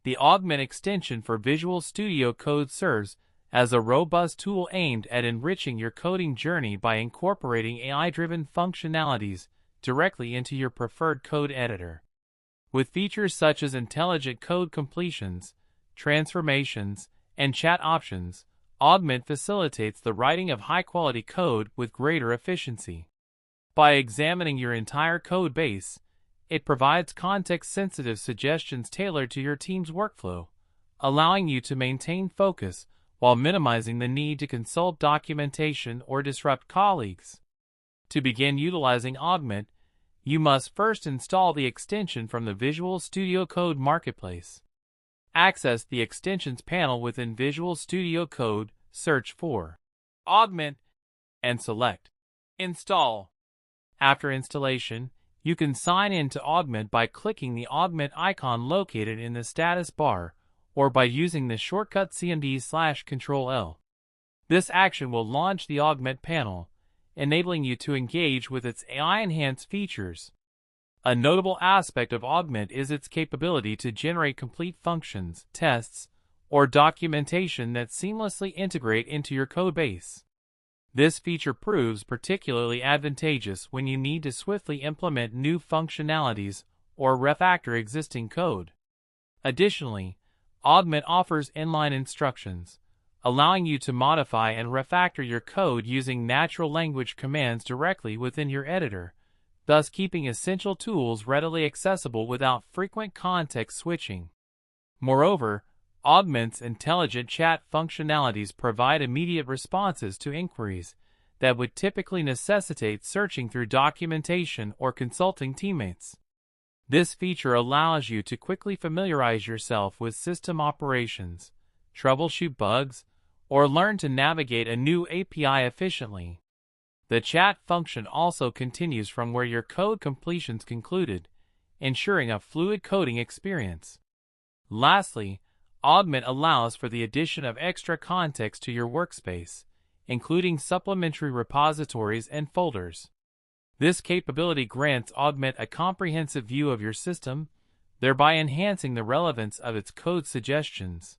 The Augment extension for Visual Studio Code serves as a robust tool aimed at enriching your coding journey by incorporating AI-driven functionalities directly into your preferred code editor. With features such as intelligent code completions, transformations, and chat options, Augment facilitates the writing of high-quality code with greater efficiency. By examining your entire code base, it provides context-sensitive suggestions tailored to your team's workflow, allowing you to maintain focus while minimizing the need to consult documentation or disrupt colleagues. To begin utilizing Augment, you must first install the extension from the Visual Studio Code Marketplace. Access the Extensions panel within Visual Studio Code, search for Augment, and select Install. After installation, you can sign in to Augment by clicking the Augment icon located in the status bar or by using the shortcut CMD/Ctrl-L. This action will launch the Augment panel, enabling you to engage with its AI-enhanced features. A notable aspect of Augment is its capability to generate complete functions, tests, or documentation that seamlessly integrate into your codebase. This feature proves particularly advantageous when you need to swiftly implement new functionalities or refactor existing code. Additionally, Augment offers inline instructions, allowing you to modify and refactor your code using natural language commands directly within your editor, thus keeping essential tools readily accessible without frequent context switching. Moreover, Augment's intelligent chat functionalities provide immediate responses to inquiries that would typically necessitate searching through documentation or consulting teammates. This feature allows you to quickly familiarize yourself with system operations, troubleshoot bugs, or learn to navigate a new API efficiently. The chat function also continues from where your code completions concluded, ensuring a fluid coding experience. Lastly, Augment allows for the addition of extra context to your workspace, including supplementary repositories and folders. This capability grants Augment a comprehensive view of your system, thereby enhancing the relevance of its code suggestions.